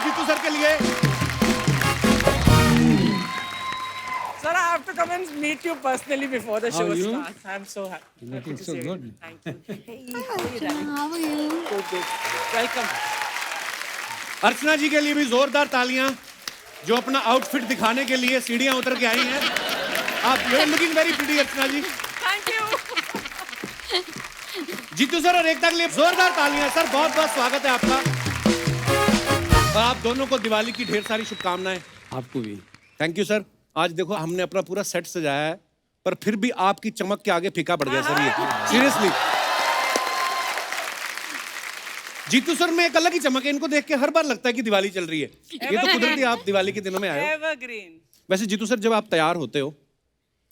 Jitu sir के लिए। Sir, I have to come and meet you personally before the show are you? starts. I'm so happy. Looking to so see you. good. Thank you. Hey, how are you, darling? How are you? Good, good. Welcome. अर्चना जी के लिए भी जोरदार तालियां, जो अपना outfit दिखाने के लिए सीढ़ियां उतर के आई हैं। आप you are looking very pretty Archana ji. Thank you. Jeetu sir और एकता के लिए जोरदार तालियां। सर बहुत बहुत स्वागत है आपका, और आप दोनों को दिवाली की ढेर सारी शुभकामनाएं। आपको भी। Thank you sir. आज देखो हमने अपना पूरा सेट सजाया है, पर फिर भी आपकी चमक के आगे फीका पड़ गया सर ये, सीरियसली। जीतू सर में एक अलग ही चमक है, इनको देख के हर बार लगता है कि दिवाली चल रही है। ये तो कुदरती आप दिवाली के दिनों में आए हो। Evergreen. वैसे जीतू सर जब आप तैयार होते हो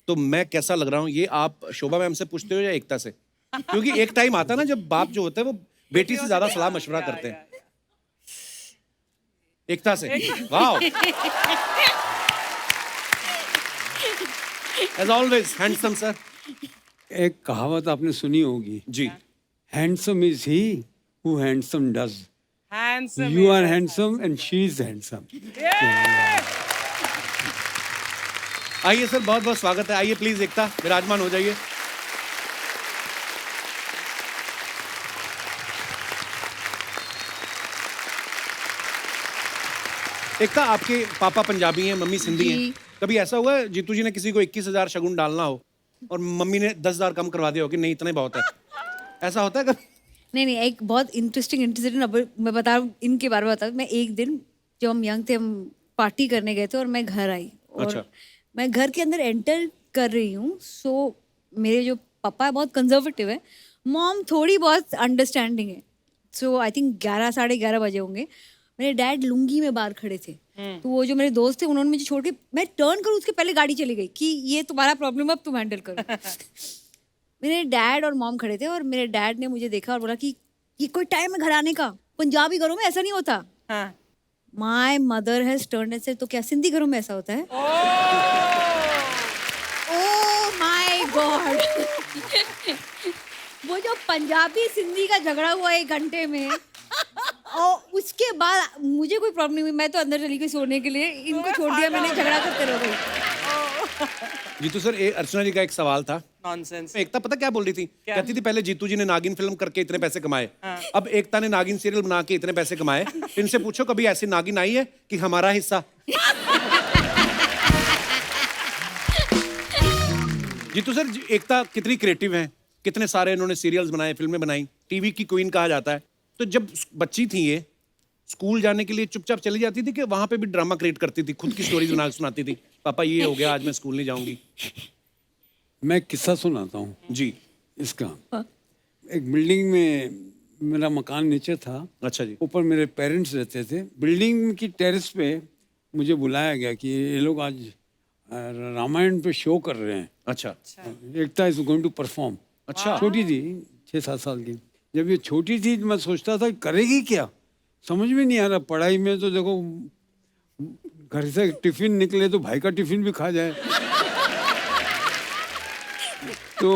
तो मैं कैसा लग रहा हूँ, ये आप शोभा मैम से पूछते हो या एकता से? क्योंकि एक टाइम आता है ना जब बाप जो होते हैं वो बेटी से ज्यादा सलाह मशवरा करते हैं। एकता से। Wow. As always handsome sir. एक कहावत आपने सुनी होगी, जी। Handsome is he who handsome does. Handsome. You are handsome and she is handsome. आइए सर, बहुत बहुत स्वागत है। आइए प्लीज एकता, विराजमान हो जाइए। एकता, आपके पापा पंजाबी हैं, मम्मी सिंधी जी। हैं। कभी ऐसा हुआ है जीतू जी ने किसी को 21,000 शगुन डालना हो और मम्मी ने 10,000 कम करवा दिया हो कि नहीं इतना ही बहुत है? ऐसा होता है कभी? नहीं, एक बहुत इंटरेस्टिंग इंसिडेंट अब मैं बता रहा हूँ, इनके बारे में बता रहा हूँ। मैं एक दिन जब हम यंग थे, हम पार्टी करने गए थे और मैं घर आई और अच्छा। मैं घर के अंदर एंटर कर रही हूँ। सो मेरे जो पापा है बहुत कंजर्वेटिव है, मॉम थोड़ी बहुत अंडरस्टैंडिंग है। सो आई थिंक 11 साढ़े 11 बजे होंगे। मेरे डैड लुंगी में बाहर खड़े थे, तो वो जो मेरे दोस्त थे उन्होंने मुझे छोड़ के, मैं टर्न करूँ उसके पहले गाड़ी चली गई कि ये तुम्हारा प्रॉब्लम है, अब तुम हैंडल करो। मेरे डैड और मॉम खड़े थे और मेरे डैड ने मुझे देखा और बोला कि ये कोई टाइम है घर आने का, पंजाबी घरों में ऐसा नहीं होता। हाँ. My mother has turned and said, तो क्या सिंधी घरों में ऐसा होता है? Oh my God. वो जो पंजाबी सिंधी का झगड़ा हुआ 1 घंटे में, और उसके बाद मुझे कोई प्रॉब्लम नहीं हुई, मैं तो अंदर चली गई सोने के लिए, इनको छोड़ दिया मैंने, झगड़ा करते रह गई। जीतू सर, अर्चना जी का एक सवाल था। Nonsense. एकता पता क्या बोल रही थी? क्या? कहती थी पहले जीतू जी ने नागिन फिल्म करके इतने पैसे कमाए, अब एकता ने नागिन सीरियल बना के इतने पैसे कमाए। इनसे पूछो कभी ऐसी नागिन आई है कि हमारा हिस्सा? जीतू सर, एकता कितनी क्रिएटिव हैं, कितने सारे इन्होंने सीरियल्स बनाए, फिल्में बनाई, टीवी की क्वीन कहा जाता है। तो जब बच्ची थी ये, स्कूल जाने के लिए चुपचाप चली जाती थी कि वहां पे भी ड्रामा क्रिएट करती थी, खुद की स्टोरीज बना सुनाती थी? पापा ये हो गया, आज मैं स्कूल नहीं जाऊंगी। मैं किस्सा सुनाता हूँ जी। इसका। एक बिल्डिंग में मेरा मकान नीचे था, अच्छा जी। ऊपर मेरे पेरेंट्स रहते थे। बिल्डिंग की टेरेस पे मुझे बुलाया गया कि ये लोग आज रामायण पे शो कर रहे हैं। अच्छा। एकता इज गोइंग टू परफॉर्म। अच्छा। छोटी थी, 6-7 साल की। जब ये छोटी थी मैं सोचता था करेगी क्या, समझ में नहीं आ रहा। पढ़ाई में तो देखो, घर से टिफिन निकले तो भाई का टिफिन भी खा जाए। तो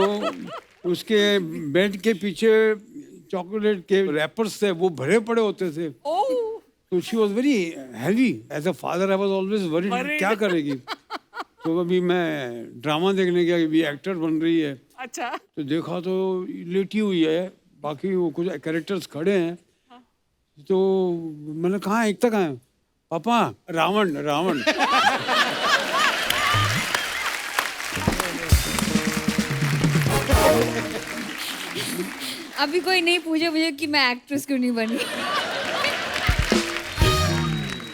उसके बेड के पीछे चॉकलेट के रैपर्स थे, वो भरे पड़े होते थे। तो she was very heavy. As a father I was always worried, क्या करेगी। तो अभी मैं ड्रामा देखने गया, अभी एक्टर बन रही है। अच्छा. तो देखा तो लेटी हुई है, बाकी वो कुछ कैरेक्टर्स खड़े हैं। तो मैंने कहा एकता कहाँ है? पापा रावण रावण। अभी कोई नहीं पूछे मुझे कि मैं एक्ट्रेस क्यों नहीं बनी।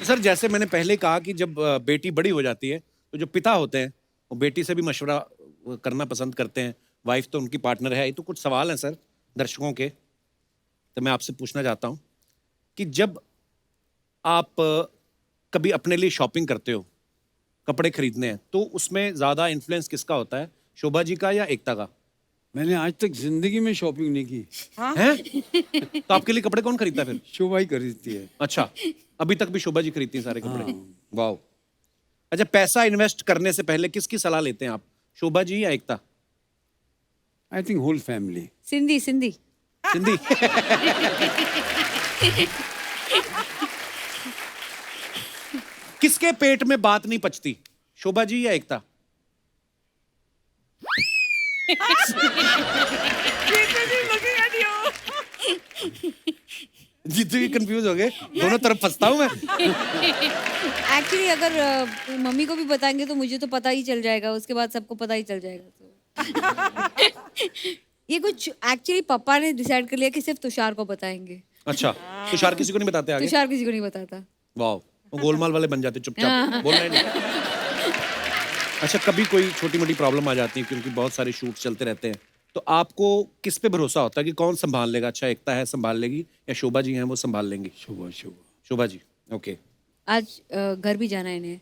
सर, जैसे मैंने पहले कहा कि जब बेटी बड़ी हो जाती है तो जो पिता होते हैं वो बेटी से भी मशवरा करना पसंद करते हैं। वाइफ तो उनकी पार्टनर है। ये तो कुछ सवाल हैं सर दर्शकों के, तो मैं आपसे पूछना चाहता हूँ कि जब आप कभी अपने लिए शॉपिंग करते हो, कपड़े खरीदने हैं, तो उसमें ज़्यादा इन्फ्लुएंस किसका होता है, शोभा जी का या एकता का? मैंने आज तक जिंदगी में शॉपिंग नहीं की। हैं? तो आपके लिए कपड़े कौन खरीदता है फिर? शोभा ही खरीदती है। अच्छा, अभी तक भी शोभा जी खरीदती हैं सारे कपड़े? वाह। अच्छा, पैसा इन्वेस्ट करने से पहले किसकी सलाह लेते हैं आप, शोभा जी या Ekta? I think whole family. Sindhi Sindhi Sindhi. किसके पेट में बात नहीं पचती, शोभा जी या एकता? looking at you. जीतू भी कंफ्यूज हो गए, दोनों तरफ फंसता हूं मैं। एक्चुअली अगर मम्मी को भी बताएंगे तो मुझे तो पता ही चल जाएगा, उसके बाद सबको पता ही चल जाएगा तो ये कुछ एक्चुअली पापा ने डिसाइड कर लिया कि सिर्फ तुषार को बताएंगे। अच्छा, तुषार किसी को नहीं बताते आगे? तुषार किसी को नहीं बताता। वाह, वो गोलमाल वाले बन जाते चुपचाप, बोलना ही नहीं। अच्छा, कभी कोई छोटी मोटी प्रॉब्लम आ जाती है क्योंकि बहुत सारे शूट चलते रहते हैं, तो आपको किस पे भरोसा होता है कि कौन संभाल लेगा? अच्छा, एकता है संभाल लेगी या शोभा जी हैं वो संभाल लेंगी? शुभ शुभ। शोभा जी, ओके। आज घर भी जाना है इन्हें।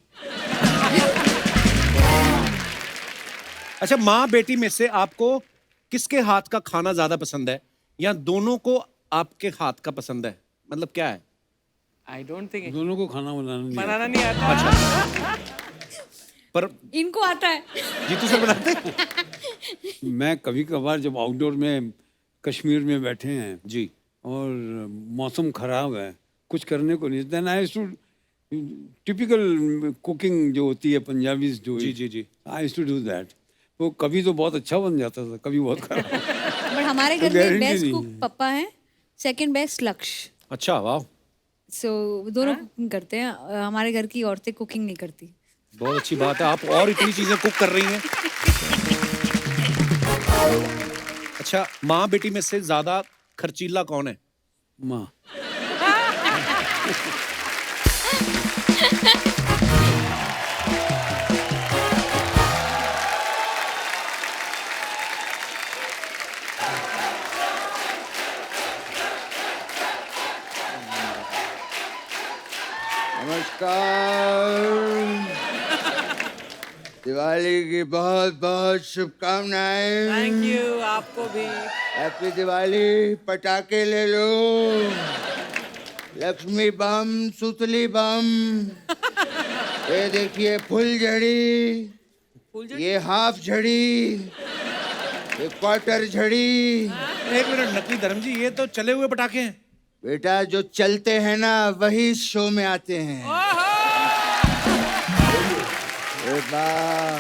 अच्छा, माँ बेटी में से आपको किसके हाथ का खाना ज्यादा पसंद है, या दोनों को आपके हाथ का पसंद है? मतलब क्या है? I don't think दोनों को खाना बनाना नहीं आता। अच्छा, पर इनको आता है। जीतू सर बनाते हैं? मैं कभी कभार जब आउटडोर में कश्मीर में बैठे हैं जी, और मौसम खराब है, कुछ करने को नहीं, then I too typical cooking जो होती है पंजाबी जो, जी, जी, जी। I too do that. वो कभी तो बहुत अच्छा बन जाता था, कभी बहुत खराब। बट हमारे घर में guarantee बेस्ट नहीं कुक है। पापा हैं, सेकंड बेस्ट लक्ष्य। अच्छा, वाह, सो दोनों कुकिंग करते हैं। हमारे घर की औरतें कुकिंग नहीं करती। बहुत अच्छी बात है, आप और इतनी चीजें कुक कर रही हैं। अच्छा, माँ बेटी में से ज्यादा खर्चीला कौन है? माँ। नमस्कार। दिवाली की बहुत बहुत शुभकामनाएं। Thank you, आपको भी। हैप्पी दिवाली। पटाखे ले लो, लक्ष्मी बम, सुतली बम, ये देखिए फुलझड़ी, ये हाफ झड़ी, ये क्वार्टर झड़ी। एक मिनट नकली धर्म जी, ये तो चले हुए पटाखे हैं। बेटा, जो चलते हैं ना वही शो में आते हैं। ए वाह,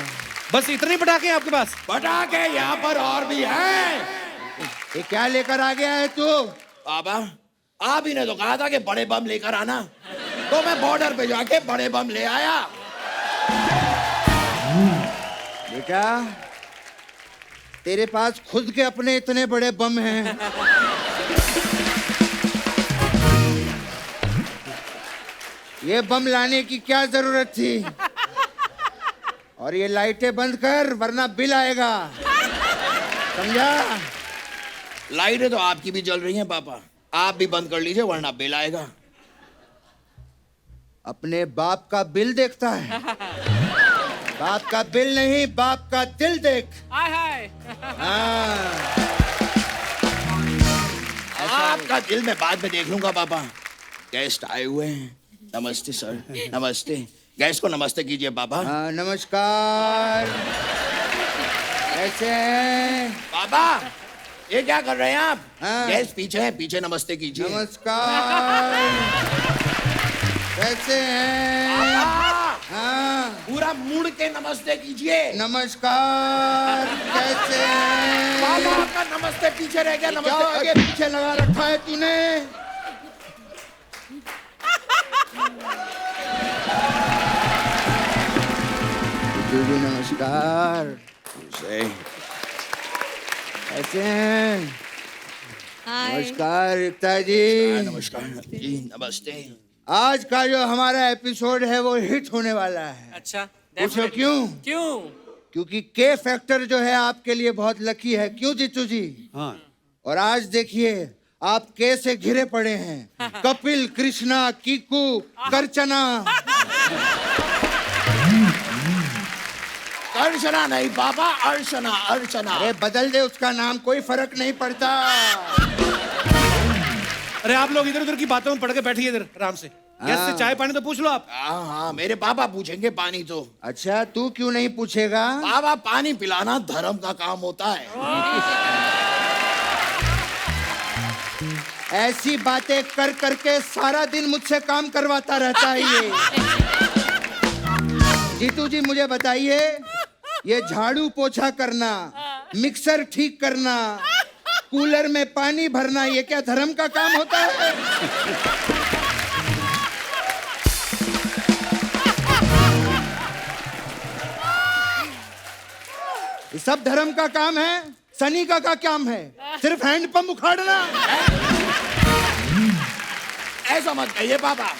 बस इतने पटाखे हैं आपके पास? पटाखे यहाँ पर और भी हैं। ये क्या लेकर आ गया है तू? बाबा, आप ही ने तो कहा था कि बड़े बम लेकर आना, तो मैं बॉर्डर पे जाके बड़े बम ले आया। बेटा, तेरे पास खुद के अपने इतने बड़े बम हैं। ये बम लाने की क्या जरूरत थी? और ये लाइटें बंद कर वरना बिल आएगा, समझा? लाइटें तो आपकी भी जल रही हैं पापा, आप भी बंद कर लीजिए वरना बिल आएगा। अपने बाप का बिल देखता है? बाप का बिल नहीं, बाप का दिल देख। Hi, hi. हाँ। आपका दिल मैं बाद में देख लूंगा पापा। गेस्ट आए हुए हैं। नमस्ते सर, नमस्ते। गेस्ट को नमस्ते कीजिए पापा। हाँ, नमस्कार। कैसे हैं? पापा, ये क्या कर रहे हैं आप? हाँ। गेस्ट पीछे हैं, पीछे नमस्ते कीजिए। नमस्कार। कैसे हैं? पापा, हाँ, पूरा मुड़ के नमस्ते कीजिए। नमस्कार। कैसे हैं? पापा, आपका नमस्ते पीछे रह गया। क्या नमस्ते आगे पीछे लगा रखा है तूने? दीदी नमस्कार। कैसे हैं? हाय। नमस्कार एकता जी। नमस्कार जी, नमस्ते। आज का जो हमारा एपिसोड है वो हिट होने वाला है। अच्छा, पूछो definitely. क्यों? क्यों? क्योंकि के फैक्टर जो है आपके लिए बहुत लकी है। क्यों जीतू जी? हाँ, और आज देखिए आप के से घिरे पड़े हैं। कपिल, कृष्णा, कीकू, करचना। अर्चना नहीं पापा, अर्चना, अर्चना। अरे बदल दे उसका नाम, कोई फर्क नहीं पड़ता। अरे आप लोग इधर उधर की बातों में पड़ के बैठिए इधर आराम से। गेस्ट से चाय पानी तो पूछ लो आप। हाँ हाँ, मेरे पापा पूछेंगे पानी तो। अच्छा, तू क्यों नहीं पूछेगा? पापा, पानी पिलाना धर्म का काम होता है। ऐसी बातें कर करके सारा दिन मुझसे काम करवाता रहता है ये। जीतू जी मुझे बताइए, ये झाड़ू पोछा करना, मिक्सर ठीक करना, कूलर में पानी भरना, ये क्या धर्म का काम होता है? ये सब धर्म का काम है? सनी का क्या काम है? सिर्फ हैंडपंप उखाड़ना? ऐसा मत कहिए पापा।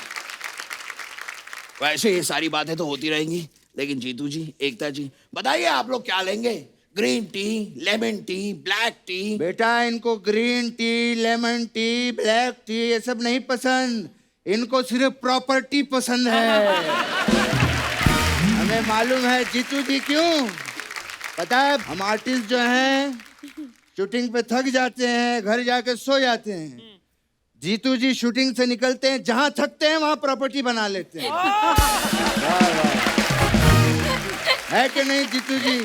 वैसे ये सारी बातें तो होती रहेंगी, लेकिन जीतू जी, एकता जी, बताइए आप लोग क्या लेंगे? Green tea, lemon tea, black T? बेटा इनको green tea, lemon tea, black T ये सब नहीं पसंद, इनको सिर्फ प्रॉपर्टी पसंद है। हमें मालूम है जीतू जी क्यों। पता है, हम आर्टिस्ट जो हैं शूटिंग पे थक जाते हैं, घर जाके सो जाते हैं। जीतू जी शूटिंग से निकलते हैं, जहां थकते हैं वहां प्रॉपर्टी बना लेते हैं। वाह वाह, है कि नहीं जीतू जी?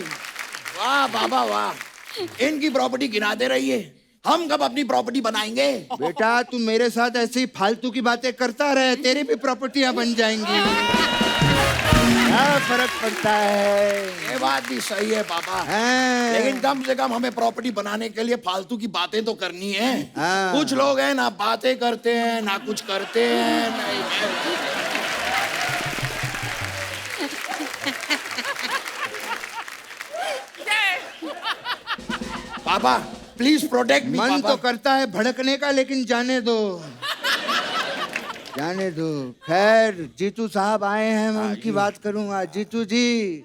वाह बाबा वाह, इनकी प्रॉपर्टी गिनाते रहिए, हम कब अपनी प्रॉपर्टी बनाएंगे? बेटा तू मेरे साथ ऐसे ही फालतू की बातें करता रहे, तेरी भी प्रॉपर्टियां बन जाएंगी। क्या फर्क पड़ता है? ये बात भी सही है पापा, हाँ। लेकिन कम से कम हमें प्रॉपर्टी बनाने के लिए फालतू की बातें तो करनी है। हाँ। कुछ लोग हैं ना बातें करते हैं ना कुछ करते हैं। पापा प्लीज प्रोटेक्ट मी। मन तो करता है भड़कने का, लेकिन जाने दो, जाने दो। खैर जीतू साहब आए हैं, मैं उनकी बात करूंगा। जीतू जी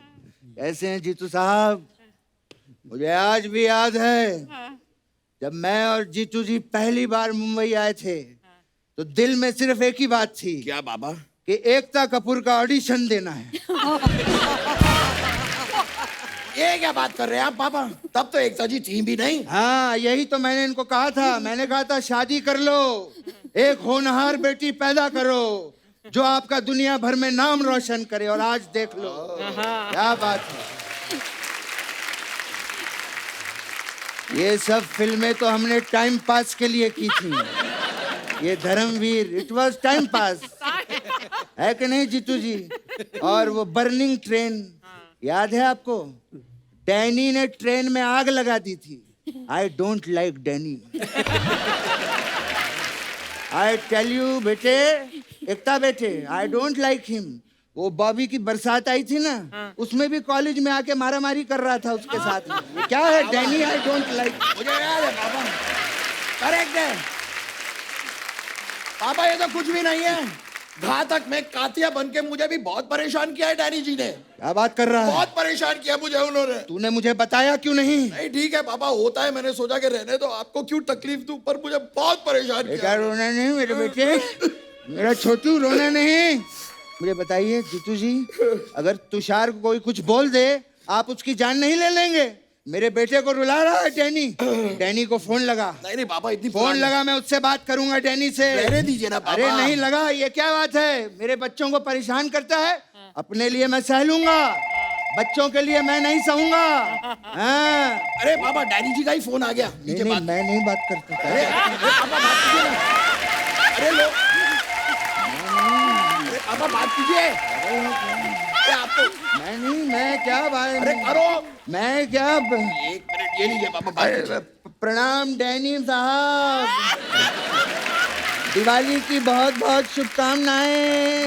कैसे हैं जीतू साहब? मुझे आज भी याद है जब मैं और जीतू जी पहली बार मुंबई आए थे, तो दिल में सिर्फ एक ही बात थी। क्या पापा? कि एकता कपूर का ऑडिशन देना है। ये क्या बात कर रहे हैं आप पापा? तब तो एकता जी थी भी नहीं। हाँ यही तो मैंने इनको कहा था। मैंने कहा था शादी कर लो, एक होनहार बेटी पैदा करो जो आपका दुनिया भर में नाम रोशन करे, और आज देख लो क्या बात है। ये सब फिल्में तो हमने टाइम पास के लिए की थी। ये Dharmveer, it was time pass, है कि नहीं जीतू जी? और वो बर्निंग ट्रेन याद है आपको? डैनी ने ट्रेन में आग लगा दी थी। I don't like Danny. I tell you बेटे, एकता बेटे, आई डोंट लाइक हिम। वो बॉबी की बरसात आई थी ना, उसमें भी कॉलेज में आके मारामारी कर रहा था उसके साथ में। ये क्या है डैनी? I don't like. मुझे याद है पापा, करेक्ट है पापा, ये तो कुछ भी नहीं है। घातक में कातिया बन के मुझे भी बहुत परेशान किया है डैनी जी ने। क्या बात कर रहा है? बहुत परेशान किया मुझे उन्होंने। तूने मुझे बताया क्यों नहीं? नहीं ठीक है पापा, होता है, मैंने सोचा कि रहने दो, आपको क्यों तकलीफ दूं, पर मुझे बहुत परेशान बेटा किया। रोना नहीं मेरे बेटे, मेरा छोटू रोना नहीं। मुझे बताइए जीतू जी, अगर तुषार को कोई कुछ बोल दे, आप उसकी जान नहीं ले लेंगे? मेरे बेटे को रुला रहा है डैनी। डैनी को फोन लगा। नहीं नहीं पापा, इतनी फोन लगा, मैं उससे बात करूंगा डैनी से। रहने दीजिए ना पापा। अरे नहीं लगा, ये क्या बात है? मेरे बच्चों को परेशान करता है, अपने लिए मैं सह लूंगा, बच्चों के लिए मैं नहीं सहूंगा। हाँ। अरे पापा, डैनी जी का ही फोन आ गया। नहीं, नहीं, मैं नहीं बात करता। अरे पापा बात कीजिए ना। अरे लो, अरे पापा बात कीजिए। अरे आप तो, मैं नहीं, मैं क्या बात? अरे करो। मैं क्या एक मिनट ये लीजिए पापा, बात कीजिए। प्रणाम डैनी साहब, दिवाली की बहुत बहुत शुभकामनाएं।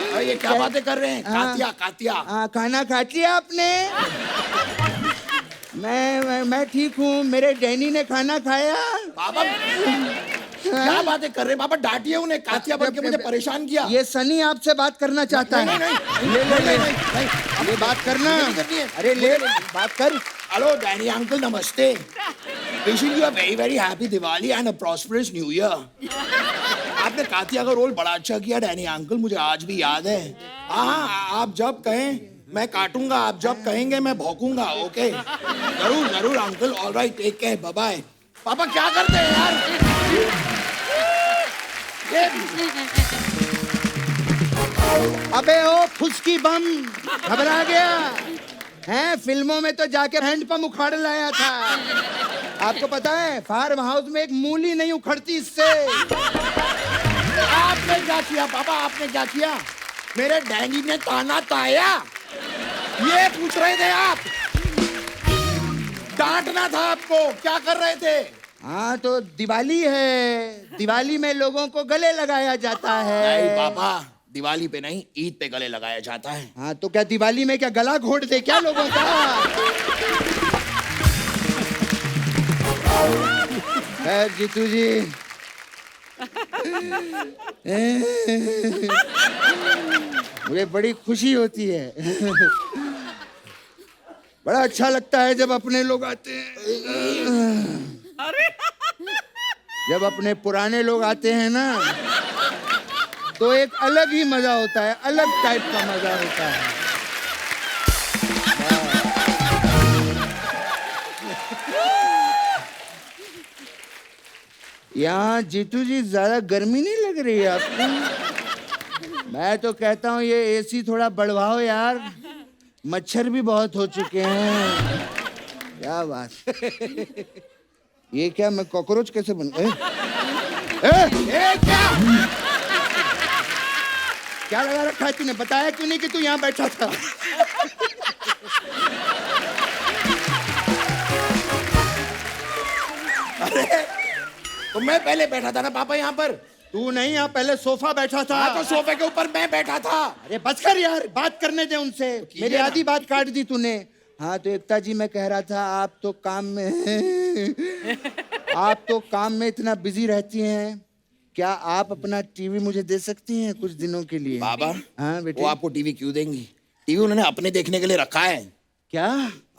अरे ये क्या बातें कर रहे हैं? Katya Katya. हाँ, खाना खा लिया आपने? मैं ठीक हूँ, मेरे डैनी ने खाना खाया। पापा क्या बातें कर रहे हैं पापा? डांटिए उन्हें, कातिया बन के मुझे परेशान किया। ये सनी आपसे बात करना चाहता है। नहीं, ये बात करना। नहीं करनी है। अरे ले बात कर। हेलो डैनी अंकल, नमस्ते। Wishing you a very very happy Diwali and a prosperous new year. आपने कातिया का रोल बड़ा अच्छा किया डैनी अंकल, मुझे आज भी याद है। हाँ, आप जब कहें मैं काटूंगा, आप जब कहेंगे मैं भौंकूंगा। ओके, जरूर जरूर uncle. All right, take care, bye bye. पापा क्या करते हैं यार? अबे ओ फुसकी बम, घबरा गया हैं? फिल्मों में तो जाके हैंडपंप उखाड़ लाया था। आपको पता है फार्म हाउस में एक मूली नहीं उखड़ती इससे। आपने क्या किया पापा? आपने क्या किया? मेरे डैडी ने ताना ताया, ये पूछ रहे थे आप? डांटना था आपको, क्या कर रहे थे? हाँ तो दिवाली है, दिवाली में लोगों को गले लगाया जाता है। नहीं पापा, दिवाली पे नहीं, ईद पे गले लगाया जाता है। हाँ तो क्या दिवाली में क्या गला घोट दे क्या लोगों का? खैर जीतू जी, मुझे बड़ी खुशी होती है। बड़ा अच्छा लगता है जब अपने लोग आते हैं। जब अपने पुराने लोग आते हैं ना, तो एक अलग ही मजा होता है, अलग टाइप का मजा होता है। यहाँ जीतू जी ज्यादा गर्मी नहीं लग रही है आपको? मैं तो कहता हूँ ये एसी थोड़ा बढ़वाओ यार, मच्छर भी बहुत हो चुके हैं। क्या बात, ये क्या मैं कॉकरोच कैसे बन गए? क्या लगा रखा है तूने? बताया क्यों नहीं कि तू यहाँ बैठा था? अरे तो मैं पहले बैठा था ना पापा यहाँ पर। तू नहीं, यहाँ पहले सोफा बैठा था। हाँ तो सोफे के ऊपर मैं बैठा था। अरे बस कर यार, बात करने दे उनसे। मेरी ना। आधी बात काट दी तूने। हाँ तो एकता जी, मैं कह रहा था आप तो काम में आप तो काम में इतना बिजी रहती हैं, क्या आप अपना टीवी मुझे दे सकती हैं कुछ दिनों के लिए? बाबा हाँ बेटे। वो आपको टीवी क्यों देंगी? टीवी उन्होंने अपने देखने के लिए रखा है। क्या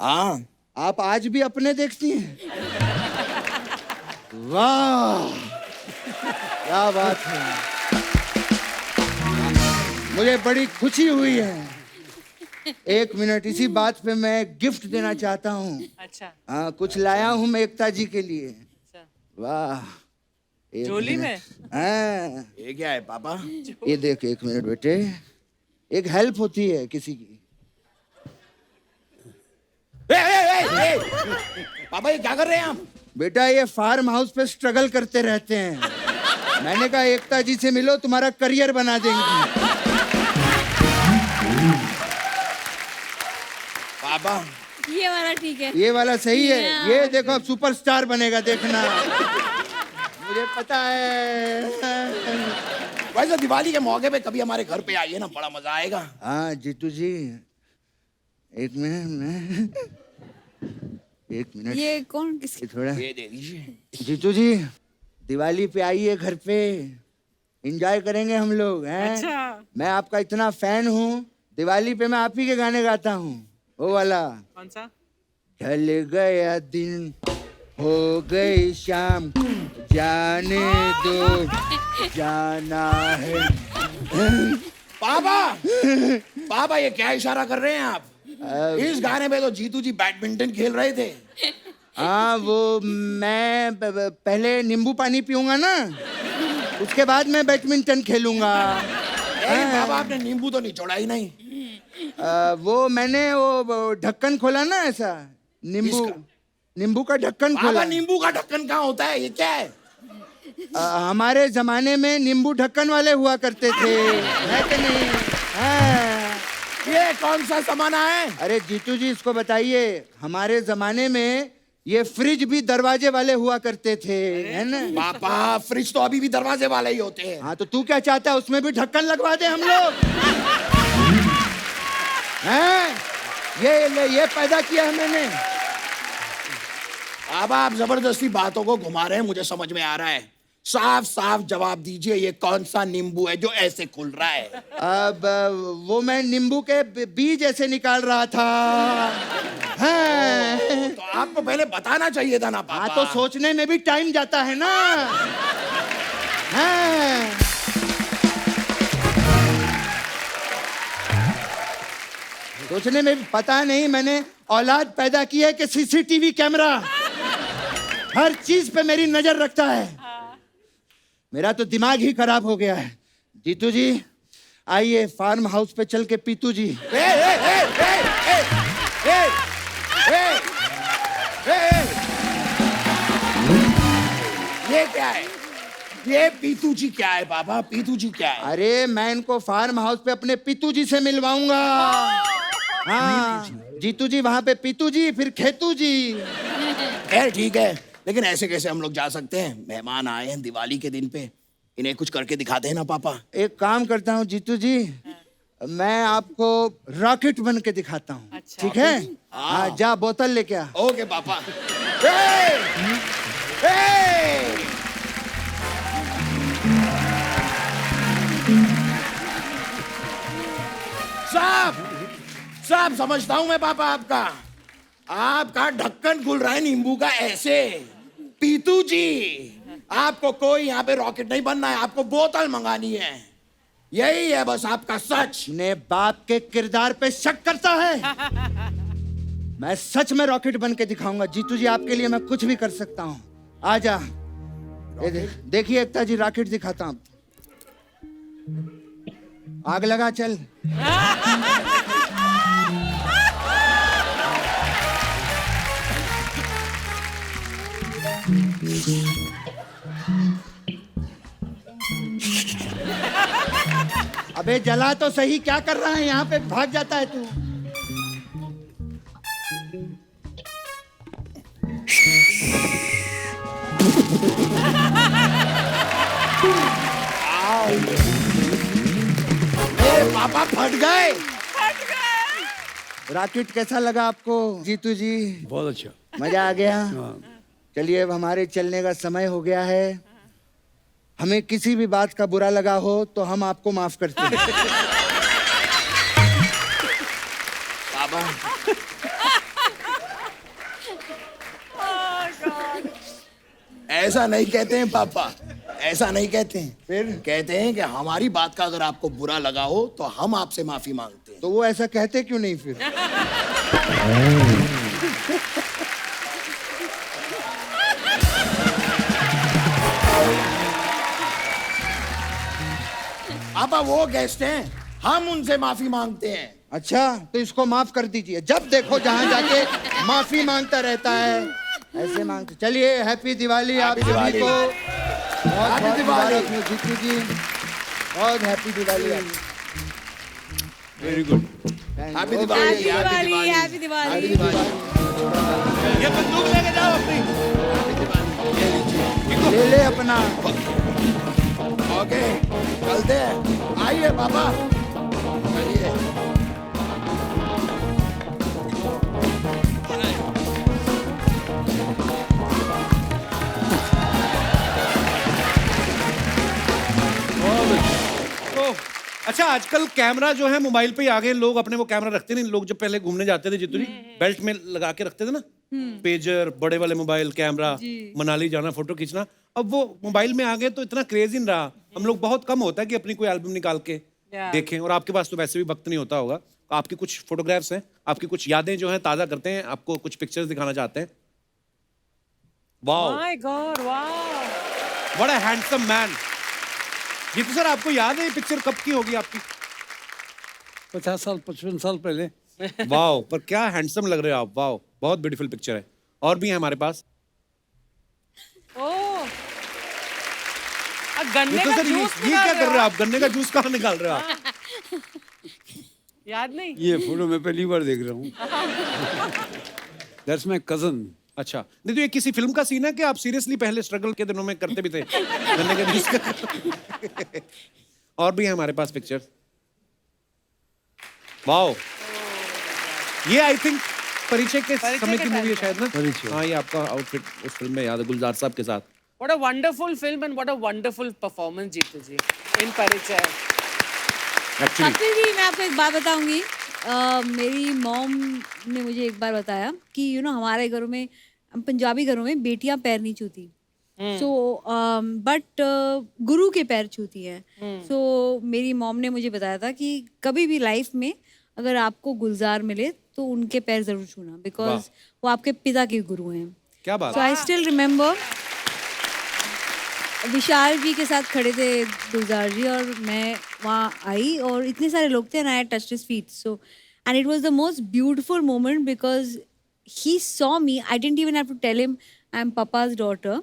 हाँ आप आज भी अपने देखती हैं? वाह क्या बात है, मुझे बड़ी खुशी हुई है। एक मिनट, इसी बात पे मैं गिफ्ट देना चाहता हूँ। अच्छा हाँ कुछ लाया हूँ मैं एकता जी के लिए। अच्छा। वाह, एक झोली में? मिनट। हाँ ये क्या है पापा? ये देख, एक मिनट बेटे, एक हेल्प होती है किसी की। पापा ये क्या कर रहे हैं आप? बेटा ये फार्म हाउस पे स्ट्रगल करते रहते हैं, मैंने कहा एकता जी से मिलो, तुम्हारा करियर बना देंगी। पापा ये वाला ठीक है। ये वाला सही है, Yeah. ये देखो अब सुपरस्टार बनेगा, देखना। मुझे पता है। वैसे दिवाली के मौके पे कभी हमारे घर पे आइए ना, बड़ा मजा आएगा। हाँ जीतू जी, एक मिनट, एक मिनट, ये कौन किसकी? थोड़ा ये दे दीजिए। जीतू जी, दिवाली पे आइए घर पे, एंजॉय करेंगे हम लोग हैं। अच्छा। मैं आपका इतना फैन हूँ, दिवाली पे मैं आप ही के गाने गाता हूँ, वो वाला। कौन सा? ढल गया दिन, हो गई शाम, जाने दो, जाना है। पापा पापा ये क्या इशारा कर रहे हैं आप? इस गाने में तो जीतू जी बैडमिंटन खेल रहे थे। हाँ वो मैं पहले नींबू पानी पीऊंगा ना, उसके बाद मैं बैडमिंटन खेलूंगा। पापा आपने नींबू तो निचोड़ा ही नहीं। वो मैंने वो ढक्कन खोला ना, ऐसा नींबू, नींबू का ढक्कन पापा खोला। नींबू का ढक्कन कहाँ होता है? ये क्या है? हमारे जमाने में नींबू ढक्कन वाले हुआ करते थे, है कि नहीं? हाँ। ये कौन सा जमाना है? अरे जीतू जी इसको बताइए, हमारे जमाने में ये फ्रिज भी दरवाजे वाले हुआ करते थे, है ना? पापा फ्रिज तो अभी भी दरवाजे वाले ही होते हैं। हाँ तो तू क्या चाहता है, उसमें भी ढक्कन लगवा दे हम लोग? हैं? ये पैदा किया है मैंने। अब आप जबरदस्ती बातों को घुमा रहे हैं, मुझे समझ में आ रहा है। साफ साफ जवाब दीजिए, ये कौन सा नींबू है जो ऐसे खुल रहा है? अब वो मैं नींबू के बीज ऐसे निकाल रहा था। हाँ। तो आपको पहले बताना चाहिए था ना पापा। हाँ तो सोचने में भी टाइम जाता है ना। हाँ। सोचने में भी, पता नहीं मैंने औलाद पैदा की है कि सीसीटीवी कैमरा हर चीज पे मेरी नजर रखता है। मेरा तो दिमाग ही खराब हो गया है। जीतू जी आइए फार्म हाउस पे चल के पीतू जी। ये क्या है? ये पीतू जी क्या है पापा? पीतू जी क्या है? अरे मैं इनको फार्म हाउस पे अपने पीतू जी से मिलवाऊंगा। हाँ, जीतू जी वहाँ पे पीतू जी, फिर खेतू जी। खैर ठीक है, लेकिन ऐसे कैसे हम लोग जा सकते हैं? मेहमान आए हैं दिवाली के दिन पे, इन्हें कुछ करके दिखाते हैं ना पापा। एक काम करता हूँ जीतू जी, मैं आपको रॉकेट बन के दिखाता हूँ। ठीक है? हाँ, जा बोतल लेके आ। ओके पापा। ए! ए! साहब समझता हूं मैं पापा आपका। आपका ढक्कन खुल रहा है नींबू का ऐसे। पीतू जी, आपको कोई यहाँ पे रॉकेट नहीं बनना है, आपको बोतल मंगानी है। यही है बस आपका सच। ने बाप के किरदार पे शक करता है। मैं सच में रॉकेट बन के दिखाऊंगा जीतू जी, आपके लिए मैं कुछ भी कर सकता हूँ। आजा, देखिए एकता जी, रॉकेट दिखाता हूँ। आग लगा, चल। अबे जला तो सही, क्या कर रहा है यहाँ पे? भाग जाता है तू। मेरे पापा फट गए। रॉकेट कैसा लगा आपको जीतू जी? बहुत अच्छा। मजा आ गया? हाँ। चलिए अब हमारे चलने का समय हो गया है। हमें किसी भी बात का बुरा लगा हो तो हम आपको माफ करते हैं। पापा ऐसा नहीं कहते हैं पापा, ऐसा नहीं कहते हैं। फिर कहते हैं कि हमारी बात का अगर आपको बुरा लगा हो तो हम आपसे माफी मांगते हैं। तो वो ऐसा कहते क्यों नहीं फिर? पापा वो गेस्ट हैं, हम उनसे माफी मांगते हैं। अच्छा, तो इसको माफ कर दीजिए। जब देखो जहाँ जाके माफी मांगता रहता है, ऐसे मांगते। चलिए, हैप्पी दिवाली आप सभी दिवाली। को। बहुत बहुत दिवाली। मुबारक हो जीतू जी, बहुत happy Diwali. Very good. Happy Diwali. Happy Diwali, happy Diwali. ये बंदूक लेके जाओ अपनी। ले ले अपना। ओके, चलते हैं। आइए पापा, चलिए। तो अच्छा, आजकल कैमरा जो है मोबाइल पे ही आ गए। लोग अपने वो कैमरा रखते नहीं। लोग जब पहले घूमने जाते थे जितनी बेल्ट में लगा के रखते थे ना, पेजर, बड़े वाले मोबाइल, कैमरा, मनाली जाना, फोटो खींचना। अब वो मोबाइल में आ गए तो इतना क्रेज ही नहीं रहा। हम लोग बहुत कम होता है कि अपनी कोई एल्बम निकाल के देखें। और आपके पास तो वैसे भी वक्त नहीं होता होगा। तो आपकी कुछ फोटोग्राफ्स हैं, आपकी कुछ यादें जो हैं ताज़ा करते हैं, आपको कुछ पिक्चर्स दिखाना चाहते हैं। Wow, My God, wow. What a handsome man. Jeetu sir, आपको याद है ये पिक्चर कब की होगी आपकी? 50 साल 55 साल पहले। वाओ, पर क्या हैंडसम लग रहे हो आप। वाओ, बहुत ब्यूटीफुल पिक्चर है। और भी है हमारे पास। Oh. गन्ने जीतू का सर, जूस ये क्या कर रहे हो आप? गन्ने का जूस कहाँ निकाल रहे हो आप? याद नहीं? ये फोटो मैं पहली बार देख रहा हूँ। That's my cousin. अच्छा, नहीं तो ये किसी फिल्म का सीन है कि आप सीरियसली पहले स्ट्रगल के दिनों में करते भी थे गन्ने का जूस का? और भी है हमारे पास पिक्चर। वाओ, ये आई थिंक परिचय के समय की मूवी है शायद ना। परिचय। हाँ, ये आपका आउटफिट उस फिल्म में याद है, गुलजार साहब के साथ। What a wonderful film and what a wonderful performance, Jeetu ji, in परिचय। एक्चुअली कपिल जी, मैं आपको एक बात बताऊंगी। मेरी मॉम ने मुझे एक बार बताया कि हमारे घरों में, हम पंजाबी घरों में बेटियां पैर नहीं छूती। सो बट गुरु के पैर छूती हैं। सो मेरी मॉम ने मुझे बताया था कि कभी भी लाइफ में अगर आपको गुलजार मिले तो उनके पैर जरूर छूना, बिकॉज वो आपके पिता के गुरु हैं। क्या बात सो है। आई स्टिल रिमेम्बर विशाल जी के साथ खड़े थे गुलजार जी, और मैं वहाँ आई और इतने सारे लोग थे, and I touched his feet. So and it was the most beautiful moment because he saw me. I didn't even have to tell him I am papa's daughter,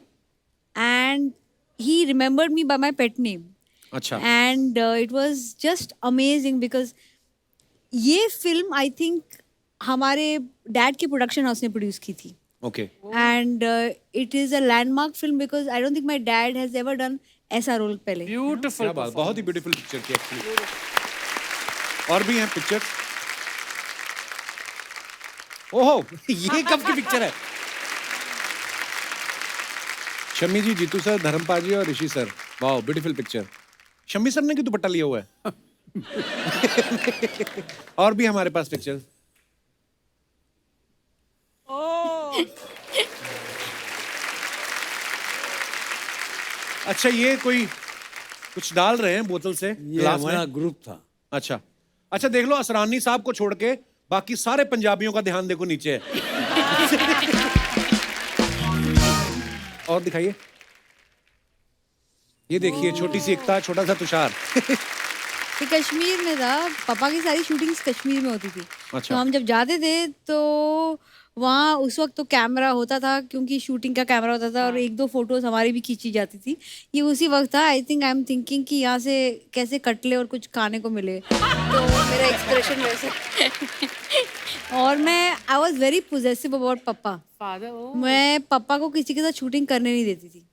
and he remembered me by my pet name. अच्छा And it was just amazing because ये film I think हमारे dad के production house ने produce की थी. Okay And it is a landmark film because I don't think my dad has ever done ऐसा role पहले. Beautiful. क्या बात, बहुत ही ब्यूटीफुल पिक्चर थी एक्चुअली. और भी हैं पिक्चर. ओहो ये कब की पिक्चर है? शम्मी जी, जीतू सर, धर्मपाल जी और Rishi sir. Wow beautiful picture. Shammi sir ने क्यों दुपट्टा लिया हुआ है? और भी हमारे पास पिक्चर. Oh. अच्छा ये कोई कुछ डाल रहे हैं बोतल से ये ग्लास हमारा में. ग्रुप था. अच्छा अच्छा देख लो, असरानी साहब को छोड़ के बाकी सारे पंजाबियों का ध्यान देखो नीचे है. और दिखाइए. ये देखिए छोटी सी एकता, छोटा सा तुषार. ये कश्मीर में था. पापा की सारी शूटिंग्स कश्मीर में होती थी. अच्छा. तो हम जब जाते थे तो वहाँ उस वक्त तो कैमरा होता था क्योंकि शूटिंग का कैमरा होता था और एक दो फोटोज हमारी भी खींची जाती थी. ये उसी वक्त था. I think I am thinking कि यहाँ से कैसे कट ले और कुछ खाने को मिले. तो मेरा एक्सप्रेशन वैसे. और मैं I was very possessive about पापा. Father. Oh. मैं पापा को किसी के साथ शूटिंग करने नहीं देती थी.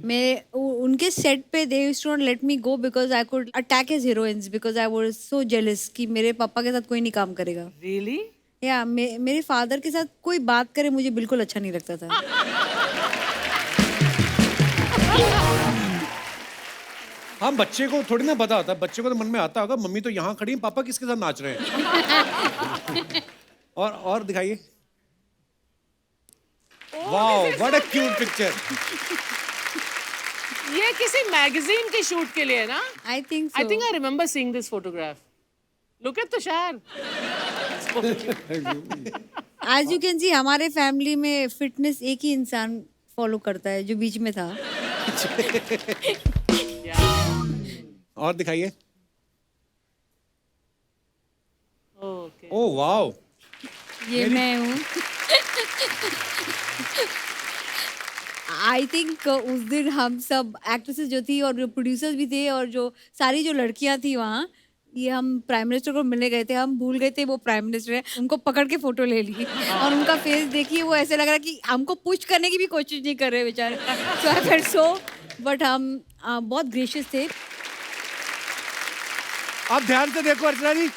मैं उनके सेट पे they used to not let me go because I could attack his heroines because I was so jealous कि मेरे पापा के साथ कोई नहीं काम करेगा. Really? या मेरे फादर के साथ कोई बात करे मुझे बिल्कुल अच्छा नहीं लगता था. हाँ बच्चे को थोड़ी ना पता होता. बच्चे को तो मन में आता होगा मम्मी तो यहाँ खड़ी है, पापा किसके साथ नाच रहे हैं. और दिखाइए. Wow what a cute picture. ये किसी मैगजीन के शूट के लिए है ना? I think I think I remember seeing this photograph. Look at Tushar. As you can see हमारे फैमिली में फिटनेस एक ही इंसान फॉलो करता है जो बीच में था. और दिखाइए. Okay. Oh wow. ये मैं हूँ. आई थिंक उस दिन हम सब एक्ट्रेसेस जो थी और जो प्रोड्यूसर्स भी थे और जो सारी जो लड़कियां थी वहाँ, ये हम प्राइम मिनिस्टर को मिलने गए थे. हम भूल गए थे वो प्राइम मिनिस्टर है. उनको पकड़ के फोटो ले ली और उनका फेस देखिए वो ऐसे लग रहा कि हमको पुश करने की भी कोशिश नहीं कर रहे बेचारे. सो आई फेल्ट सो बट हम बहुत ग्रेशियस थे. आप ध्यान से देखो अर्चना जी,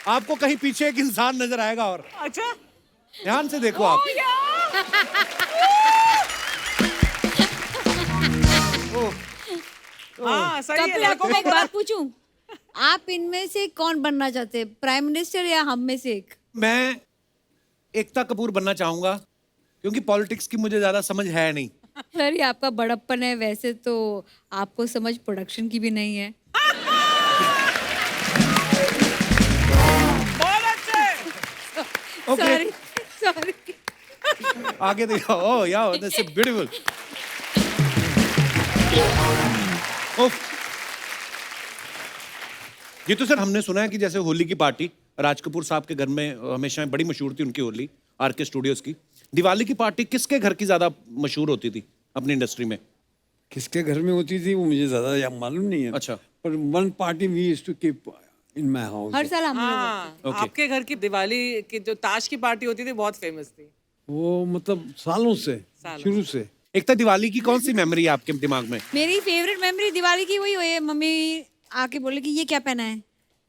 आपको कहीं पीछे एक इंसान नजर आएगा. और अच्छा. ध्यान से देखो आप. हाँ सही है. कपिल आपको मैं एक बात पूछूं, आप इनमें से कौन बनना चाहते हैं, प्राइम मिनिस्टर या हम में से एक? मैं एकता कपूर बनना चाहूंगा क्योंकि पॉलिटिक्स की मुझे ज्यादा समझ है नहीं. सर ये आपका बड़प्पन है. वैसे तो आपको समझ प्रोडक्शन की भी नहीं है. बहुत अच्छे. Okay sorry. आगे देखो. ओह यार दैट्स ब्यूटीफुल. जीतू सर, हमने सुना है कि जैसे होली की पार्टी राज कपूर साहब के घर में हमेशा बड़ी मशहूर थी उनकी होली, आरके स्टूडियोज की. दिवाली की पार्टी किसके घर की ज्यादा मशहूर होती थी अपनी इंडस्ट्री में? किसके घर में होती थी वो मुझे ज्यादा मालूम नहीं है. अच्छा. पर one party we used to keep in my house. हर साल हम लोग हाँ. Okay. आपके घर की दिवाली की जो ताश की पार्टी होती थी बहुत फेमस थी. वो मतलब सालों से शुरू से. एकता, दिवाली की कौन सी मेमोरी है आपके दिमाग में? मेरी फेवरेट मेमोरी दिवाली की वही हुई है. मम्मी आके बोले कि ये क्या पहना है,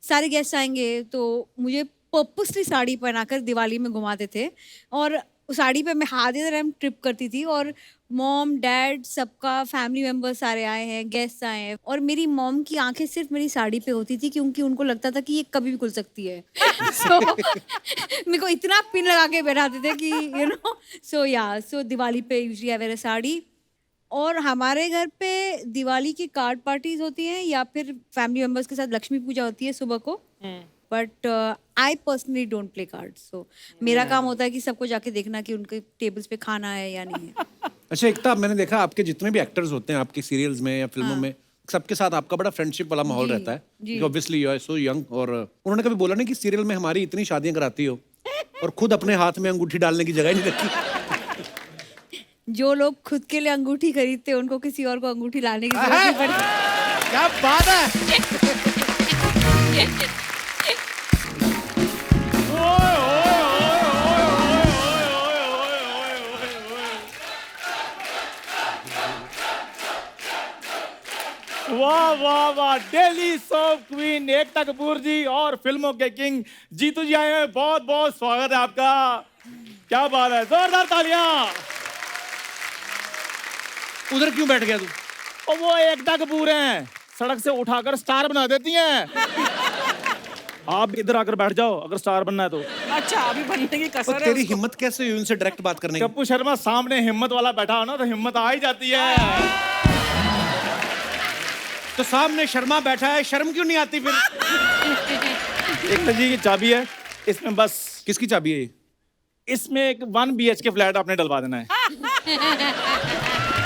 सारे गेस्ट आएंगे तो मुझे पर्पसली साड़ी पहनाकर दिवाली में घुमाते थे. और उस साड़ी पे मैं हाथ इधर टाइम ट्रिप करती थी और मॉम डैड सबका फैमिली मेम्बर सारे आए हैं, गेस्ट आए हैं. और मेरी मॉम की आंखें सिर्फ मेरी साड़ी पे होती थी क्योंकि उनको लगता था कि ये कभी भी खुल सकती है. सो मेरे को इतना पिन लगा के बैठाते थे कि यू नो. सो दिवाली पे यूजुअली आई वेयर अ साड़ी. और हमारे घर पे दिवाली की कार्ड पार्टीज होती हैं या फिर फैमिली मेम्बर्स के साथ लक्ष्मी पूजा होती है सुबह को. But I personally don't play cards. So मेरा काम होता है कि सबको जाके देखना कि उनके टेबल्स पे खाना है या नहीं है. अच्छा एकता, मैंने देखा आपके जितने भी एक्टर्स होते हैं आपके सीरियल्स में या फिल्मों में, सबके साथ आपका बड़ा फ्रेंडशिप वाला माहौल रहता है. Obviously you are so young. और उन्होंने कभी बोला नहीं कि सीरियल में हमारी इतनी शादियां कराती हो और खुद अपने हाथ में अंगूठी डालने की जगह नहीं रखी? जो लोग खुद के लिए अंगूठी खरीदते हैं उनको किसी और को अंगूठी लाने की जरूरत नहीं पड़ती। क्या बात है। वाह वाह वाह, दिल्ली सॉफ्ट क्वीन एकता कपूर जी और फिल्मों के किंग जीतू जी आए हैं। बहुत बहुत स्वागत है आपका। क्या बात है, जोरदार तालियां। उधर क्यों बैठ गया तू? और वो एकता कपूर हैं, सड़क से उठाकर स्टार बना देती हैं। आप इधर आकर बैठ जाओ अगर स्टार बनना है तो। अच्छा, अभी बनने की तो कसर है तेरी उसको। हिम्मत कैसे हुई उनसे डायरेक्ट बात करने की? कप्पू शर्मा सामने हिम्मत वाला बैठा हो ना तो हिम्मत आ ही जाती है। तो सामने शर्मा बैठा है, शर्म क्यों नहीं आती फिर? एकता जी की चाबी है, इसमें बस किसकी चाबी है ये? इसमें एक 1 BHK फ्लैट आपने डलवा देना है।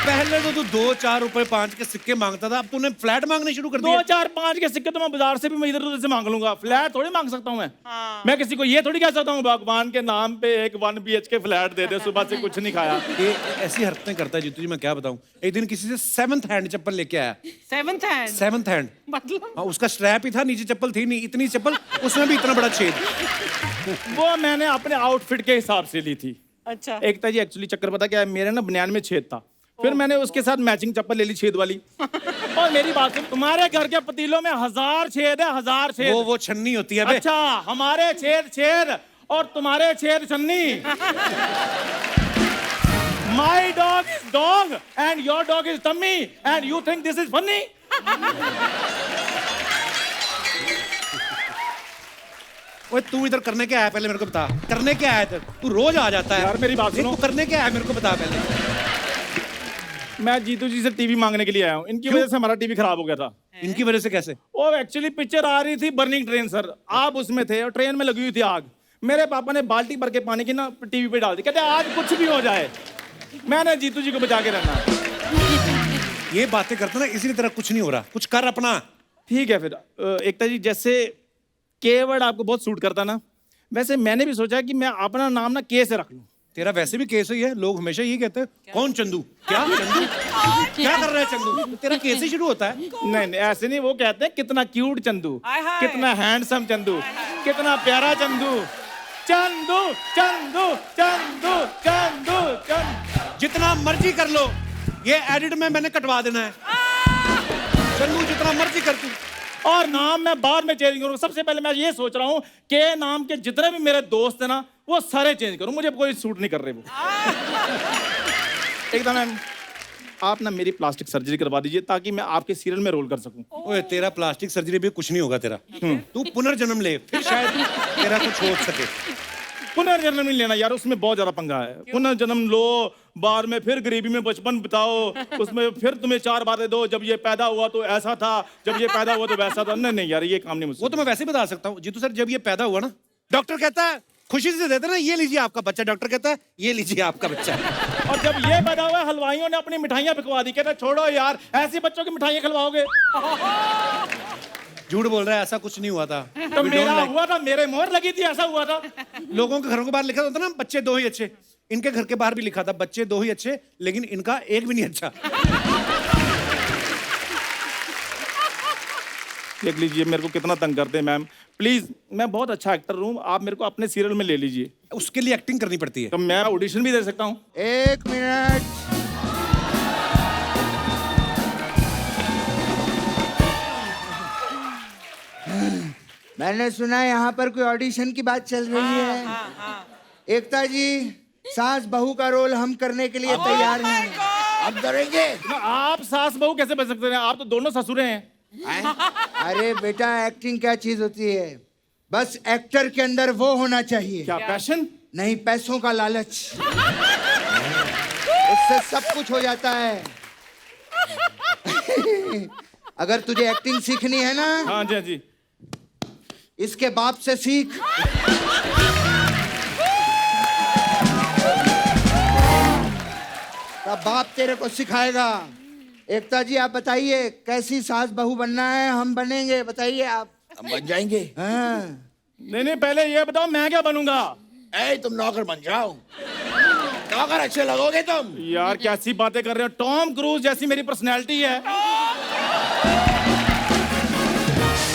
पहले तो तू 2, 4 रुपए 5 के सिक्के मांगता था, अब तूने फ्लैट मांगने शुरू कर दिया। 2, 4, 5 के सिक्के तो मैं बाजार से भी मैं इधर उधर से मांग लूंगा, फ्लैट थोड़ी मांग सकता हूँ मैं। मैं किसी को ये थोड़ी कह सकता हूँ भगवान के नाम पे एक 1 BHK फ्लैट दे दे, सुबह से कुछ नहीं खाया। ये ऐसी हरकतें करता है जीतू जी, मैं क्या बताऊं। एक दिन किसी से 7th हैंड चप्पल लेके आया। 7th हैंड 7th हैंड, मतलब हाँ, उसका स्ट्रैप ही था, नीचे चप्पल थी नहीं, इतनी चप्पल, उसमें भी इतना बड़ा छेद। वो मैंने अपने आउटफिट के हिसाब से ली थी। अच्छा। एकता जी एक्चुअली चक्कर पता क्या है, मेरे ना बनियान में छेद था, फिर मैंने उसके साथ मैचिंग चप्पल ले ली छेद वाली। और मेरी बात सुन, तुम्हारे घर के पतीलों में 1000 छेद है, 1000 छेद। वो छन्नी होती है बे। अच्छा, हमारे छेद छेद और तुम्हारे छेद छन्नी। My dog is dog and your dog is tummy and you think this is funny? ओए तू इधर करने क्या आया पहले मेरे को बता। करने क्या आया तू? रोज आ जाता है यार मेरी बात नहीं, सुनो। तू करने क्या आया मेरे को बता पहले। मैं जीतू जी से टीवी मांगने के लिए आया हूँ, इनकी वजह से हमारा टीवी खराब हो गया था। इनकी वजह से कैसे? वो एक्चुअली पिक्चर आ रही थी बर्निंग ट्रेन सर, आप उसमें थे और ट्रेन में लगी हुई थी आग। मेरे पापा ने बाल्टी भर के पानी की ना टीवी पे डाल दी, कहते आज कुछ भी हो जाए मैंने जीतू जी को बचा के रहना है। ये बातें करता ना इसी तरह कुछ नहीं हो रहा, कुछ कर अपना। ठीक है फिर एकता जी, जैसे के वर्ड आपको बहुत सूट करता ना, वैसे मैंने भी सोचा कि मैं अपना नाम ना के से रख लूं। तेरा वैसे भी केस ही है, लोग हमेशा यही कहते हैं कौन चंदू? क्या चंदू? क्या कर रहा है चंदू? तेरा केस ही शुरू होता है। नहीं नहीं ऐसे नहीं, वो कहते हैं कितना क्यूट चंदू, हाय हाय। कितना हैंडसम चंदू, कितना प्यारा चंदू, चंदू चंदू चंदू चंदू चंदू। जितना मर्जी कर लो, ये एडिट में मैंने कटवा देना है। चंदू जितना मर्जी कर तू। और नाम मैं बाद में चेंज करूँ। सबसे पहले मैं ये सोच रहा हूँ के नाम के जितने भी मेरे दोस्त हैं ना वो सारे चेंज करूँ, मुझे कोई सूट नहीं कर रहे वो। एकदम मैम आप ना मेरी प्लास्टिक सर्जरी करवा दीजिए ताकि मैं आपके सीरियल में रोल कर सकूं। ओए तेरा प्लास्टिक सर्जरी भी कुछ नहीं होगा तेरा। तू पुनर्जन्म ले, फिर शायद तेरा कुछ हो सके। पुनर्जन्म नहीं लेना यार, उसमें बहुत ज्यादा पंगा है। पुनर्जन्म लो, बाद में फिर गरीबी में बचपन बिताओ, उसमें फिर तुम्हें 4 बातें दो, जब ये पैदा हुआ तो ऐसा था, जब ये पैदा हुआ तो वैसा था। नहीं नहीं यार, ये काम नहीं मुझसे। वो तो मैं वैसे ही बता सकता हूँ जीतू सर। जब ये पैदा हुआ ना, डॉक्टर कहता है खुशी से देते ना, ये लीजिए आपका बच्चा। डॉक्टर कहता है ये लीजिए आपका बच्चा। और जब ये पैदा हुआ हलवाइयों ने अपनी मिठाइयां बिकवा दी, कहते छोड़ो यार ऐसे बच्चों की मिठाइयां खिलवाओगे। झूठ बोल रहा है, ऐसा कुछ नहीं हुआ था। तो We don't मेरा like- हुआ था, मेरे मोहर लगी थी, ऐसा हुआ था। लोगों के घरों के बाहर लिखा होता ना बच्चे 2 ही अच्छे। इनके घर के बाहर भी लिखा था बच्चे 2 ही अच्छे, लेकिन इनका एक भी नहीं अच्छा। देख लीजिए मेरे को कितना तंग करते हैं मैम। प्लीज, मैं बहुत अच्छा एक्टर हूँ, आप मेरे को अपने सीरियल में ले लीजिए। उसके लिए एक्टिंग करनी पड़ती है। तो मैं ऑडिशन भी दे सकता हूँ। 1 मिनट। मैंने सुना है यहाँ पर कोई ऑडिशन की बात चल रही है। एकता जी, सास बहू का रोल हम करने के लिए तैयार हैं। अब करेंगे। आप सास बहू कैसे बन सकते हैं? आप तो दोनों ससुरे हैं। अरे बेटा, एक्टिंग क्या चीज होती है? बस एक्टर के अंदर वो होना चाहिए। क्या पैशन? नहीं, पैसों का लालच। उससे सब कुछ हो जाता है। अगर तुझे एक्टिंग सीखनी है ना, हाँ जी, हाँ जी। इसके बाप से सीख। तब बाप तेरे को सिखाएगा। एकता जी, आप बताइए कैसी सास बहू बनना है? हम बनेंगे, बताइए आप। हम बन जाएंगे। हाँ। नहीं नहीं, पहले ये बताओ मैं क्या बनूंगा? ए तुम नौकर बन जाओ। नौकर अच्छे लगोगे तुम। यार कैसी बातें कर रहे हो, टॉम क्रूज जैसी मेरी पर्सनैलिटी है।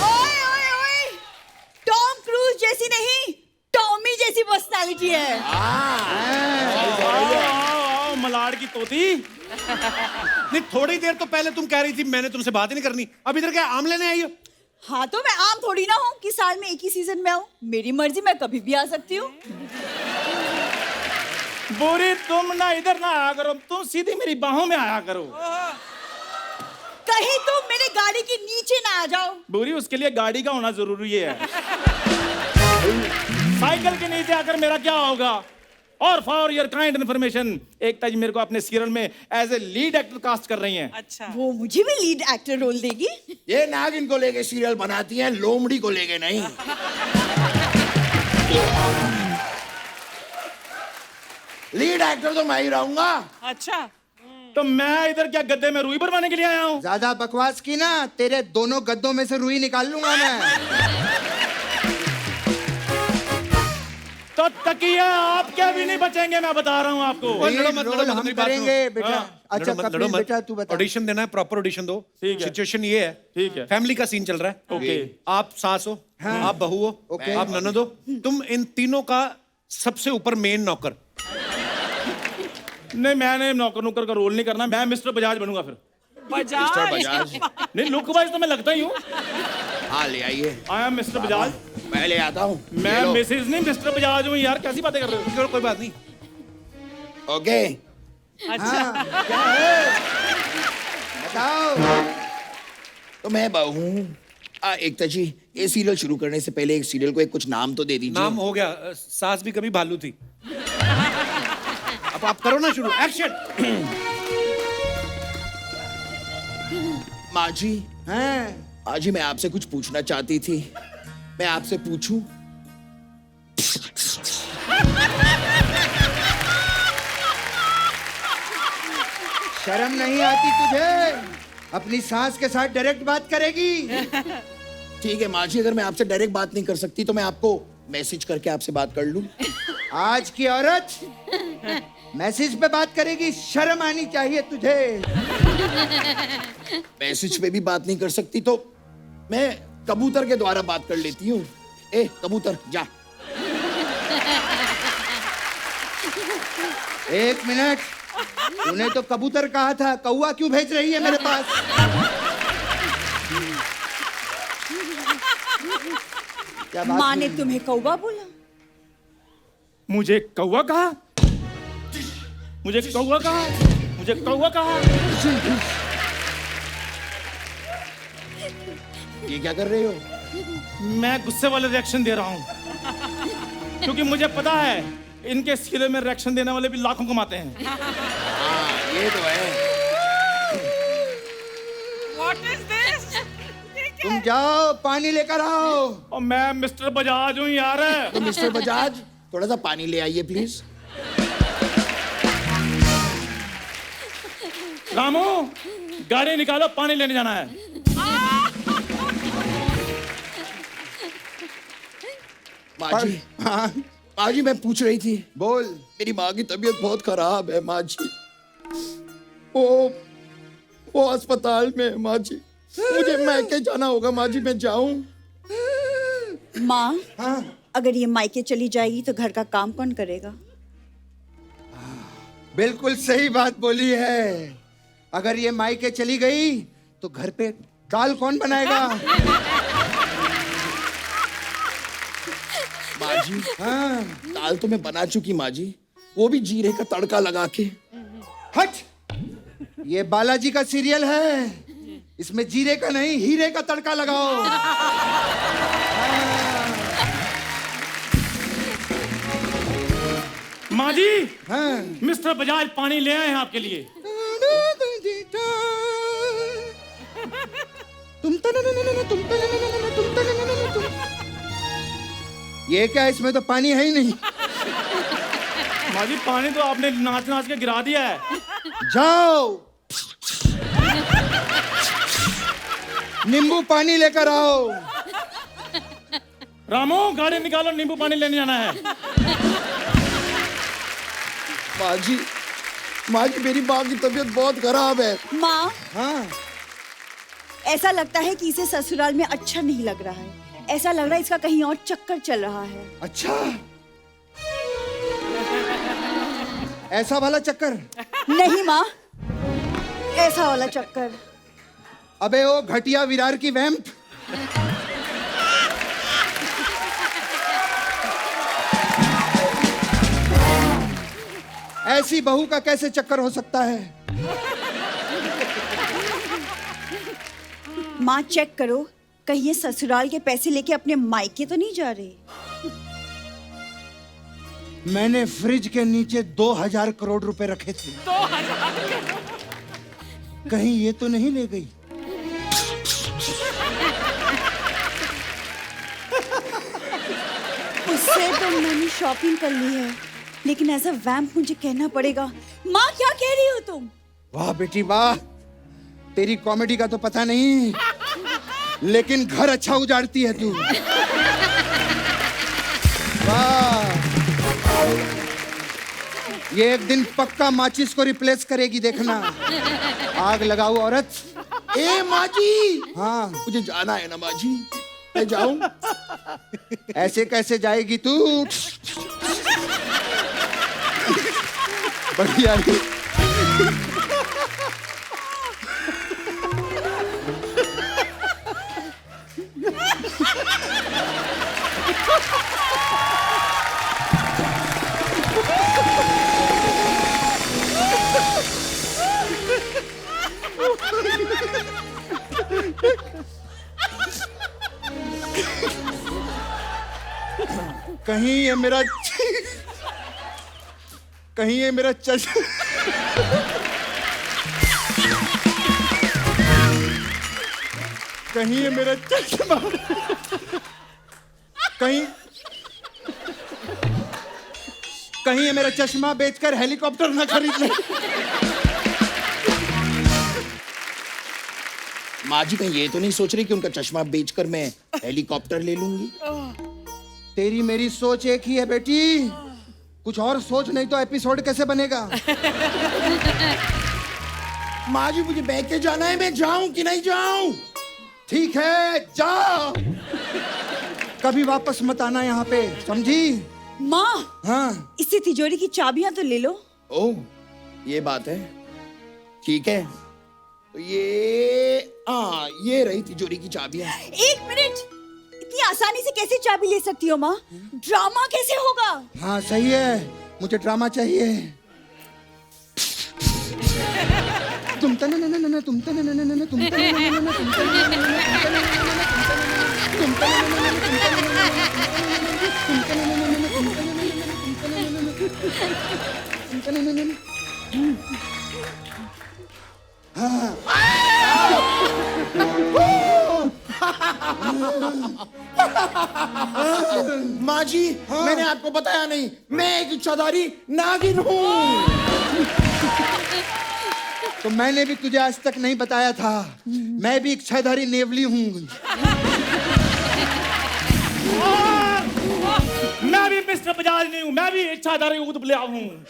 ओए ओए ओए, टॉम क्रूज जैसी नहीं, टॉमी जैसी पर्सनालिटी है। आओ, मलाड की तोती। नहीं, थोड़ी देर तो पहले तुम कह रही थी मैंने तुमसे बात ही नहीं करनी, अब इधर क्या आम लेने आई हो? हाँ तो मैं आम थोड़ी ना हूँ कि साल में एक ही सीजन में आऊँ। मेरी मर्जी, मैं कभी भी आ सकती हूँ। बुरी तुम ना इधर ना आया करो, तुम सीधी मेरी बाहों में आया करो। कहीं तुम मेरे गाड़ी के नीचे ना आ जाओ। बुरी उसके लिए गाड़ी का होना जरूरी है। साइकिल के नीचे आकर मेरा क्या होगा? और for your kind information, Ekta ji मेरे को अपने सीरियल में as a lead actor cast कर रही हैं। अच्छा। वो मुझे भी लीड एक्टर रोल देगी। ये नागिन को लेके सीरियल बनाती हैं, लोमड़ी को लेके नहीं। लीड एक्टर तो मैं ही रहूंगा। अच्छा। तो मैं इधर क्या गद्दे में रुई भरवाने के लिए आया हूँ? ज्यादा बकवास की ना, तेरे दोनों गद्दों में से रुई निकाल लूंगा मैं। तो तकिया आपके भी नहीं बचेंगे, मैं बता रहा हूँ आपको। लड़ो मत, रोल हम मेरी बात करेंगे सुनो। बेटा। हाँ, अच्छा कपिल बेटा तू बता। ऑडिशन देना है, प्रॉपर ऑडिशन दो। ठीक है। सिचुएशन ये है, ठीक है। फैमिली का सीन चल रहा है। ओके। आप सास हो, आप बहू हो, ओके। आप ननद हो, तुम इन तीनों का सबसे ऊपर मेन नौकर। नहीं, मैंने नौकर नुकर का रोल नहीं करना, मैं मिस्टर बजाज बनूंगा फिर। बजाज। नहीं, लुक वाइज तो मैं लगता ही हूँ। हाँ ले आइए, आई एम मिस्टर बजाज। मैं ले आता हूँ। मैं मिसेज नहीं मिस्टर बजाज हूँ। यार कैसी बातें कर रहे हो? चलो कोई बात नहीं। ओके, अच्छा। क्या है बताओ। तो मैं बहू हूँ। एकता जी, ये सीरियल शुरू करने से पहले एक सीरियल को एक कुछ नाम तो दे दीजिए। नाम हो गया, सास भी कभी भालू थी। अब आप करो ना शुरू, एक्शन। माँ जी, हैं? माँ जी मैं आपसे कुछ पूछना चाहती थी, मैं आपसे पूछूं? शर्म नहीं आती तुझे? अपनी सास के साथ डायरेक्ट बात करेगी? ठीक है माँ जी, अगर मैं आपसे डायरेक्ट बात नहीं कर सकती तो मैं आपको मैसेज करके आपसे बात कर लूं। आज की औरत मैसेज पे बात करेगी, शर्म आनी चाहिए तुझे। मैसेज पे भी बात नहीं कर सकती तो मैं कबूतर के द्वारा बात कर लेती हूँ। ए कबूतर जा। एक मिनट, तूने तो कबूतर कहा था, कौवा क्यों भेज रही है मेरे पास? क्या बात माँ हुई? ने तुम्हें कौवा बोला? मुझे कौवा कहा? मुझे कौवा कहा? मुझे कौवा कहा? ये क्या कर रहे हो? मैं गुस्से वाले रिएक्शन दे रहा हूँ, क्योंकि मुझे पता है इनके सीरियल में रिएक्शन देने वाले भी लाखों कमाते हैं। हाँ ये तो है। What is this? तुम जाओ पानी लेकर आओ। और मैं मिस्टर बजाज हूँ यार। तो मिस्टर बजाज थोड़ा सा पानी ले आइए प्लीज। रामू, गाड़ी निकालो, पानी लेने जाना है। माँ जी, हाँ माँ जी मैं पूछ रही थी, बोल। मेरी माँ की तबीयत बहुत खराब है माँ जी। वो अस्पताल में है माँ जी। मुझे मैके जाना होगा माँ जी, मैं जाऊं? माँ, हाँ अगर ये मायके चली जाएगी तो घर का काम कौन करेगा? बिल्कुल सही बात बोली है। अगर ये मायके चली गई तो घर पे दाल कौन बनाएगा? माँ जी, हाँ दाल तो मैं बना चुकी माँ जी, वो भी जीरे का तड़का लगा के। हट, ये बालाजी का सीरियल है, इसमें जीरे का नहीं हीरे का तड़का लगाओ। माँ जी, हाँ मिस्टर बजाज पानी ले आए हैं आपके लिए। ये क्या, इसमें तो पानी है ही नहीं। माँ जी, पानी तो आपने नाच नाच के गिरा दिया है। जाओ नींबू पानी लेकर आओ। रामू, गाड़ी निकालो, नींबू पानी लेने जाना है। माँ जी मेरी माँ की तबीयत बहुत खराब है। माँ, हाँ ऐसा लगता है कि इसे ससुराल में अच्छा नहीं लग रहा है। ऐसा लग रहा है इसका कहीं और चक्कर चल रहा है। अच्छा, ऐसा वाला चक्कर? नहीं माँ, ऐसा वाला चक्कर। अबे ओ घटिया विरार की वैम्प। ऐसी बहू का कैसे चक्कर हो सकता है? माँ चेक करो, कहीं ये ससुराल के पैसे लेके अपने मायके तो नहीं जा रही। मैंने फ्रिज के नीचे 2000 करोड़ रुपए रखे थे। 2000 कहीं ये तो नहीं ले गई? उससे तो मैंने शॉपिंग कर ली है, लेकिन एज अ वैम्प मुझे कहना पड़ेगा। माँ क्या कह रही हो तुम? वाह बेटी वाह, तेरी कॉमेडी का तो पता नहीं, लेकिन घर अच्छा उजाड़ती है तू। वाह, ये एक दिन पक्का माचिस को रिप्लेस करेगी, देखना। आग लगाओ औरत। ए माँ जी, हाँ, मुझे जाना है ना माँ जी, मैं जाऊं? ऐसे कैसे जाएगी तू? बढ़िया है। कहीं ये मेरा कहीं ये मेरा कहीं ये मेरा चश्मा कहीं कहीं ये मेरा चश्मा बेचकर हेलीकॉप्टर ना खरीद ले। माँ जी कहीं ये तो नहीं सोच रही कि उनका चश्मा बेचकर मैं हेलीकॉप्टर ले लूंगी? तेरी मेरी सोच एक ही है बेटी, कुछ और सोच, नहीं तो एपिसोड कैसे बनेगा? माँ जी मुझे बैग के जाना है, मैं जाऊं कि नहीं जाऊं? ठीक है जाओ, कभी वापस मत आना यहाँ पे, समझी? माँ, हाँ, इससे तिजोरी की चाबियां तो ले लो। ओह ये बात है, ठीक है। तो ये रही तिजोरी की चाबियां। एक मिनट, इतनी आसानी से कैसे चाबी ले सकती हो माँ? ड्रामा कैसे होगा? हाँ सही है, मुझे ड्रामा चाहिए। तुम तन न न न तुम तन न न न तुम तन न न न तुम तन न न न तुम तन न न न तुम तन न न तुम तन न न माँ जी मैंने आपको बताया नहीं, मैं एक इच्छाधारी नागिन हूँ। तो मैंने भी तुझे आज तक नहीं बताया था, मैं भी इच्छाधारी नेवली हूँ। मैं भी मिस्टर बजाज नहीं हूँ, मैं भी इच्छाधारी ऊद बुलाया हूँ।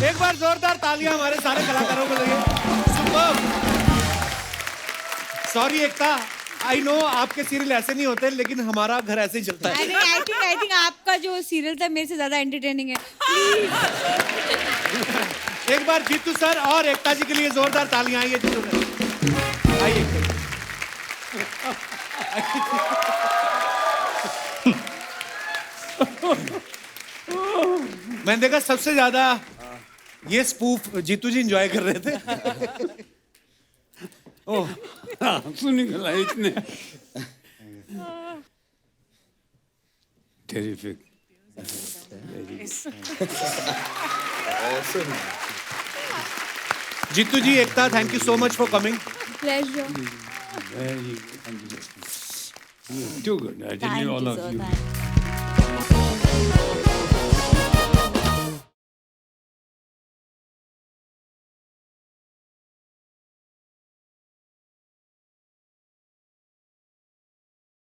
एक बार जोरदार तालियां हमारे सारे कलाकारों को लगे। Superb. Sorry Ekta, I know आपके सीरियल ऐसे नहीं होते, लेकिन हमारा घर ऐसे ही चलता है। आई थिंक आपका जो सीरियल था मेरे से ज्यादा एंटरटेनिंग है। प्लीज एक बार जीतू सर और एकता जी के लिए जोरदार तालियां। आइए जीतू सर, आइए। मैंने देखा सबसे ज्यादा ये स्पूफ जीतू जी एंजॉय कर रहे थे। ओह आंसू निकला इतने। Terrific. Jeetu ji, Ekta, thank you so much for coming. Pleasure. Very too good. I tell Thank you all you, of sir. you. Thank you.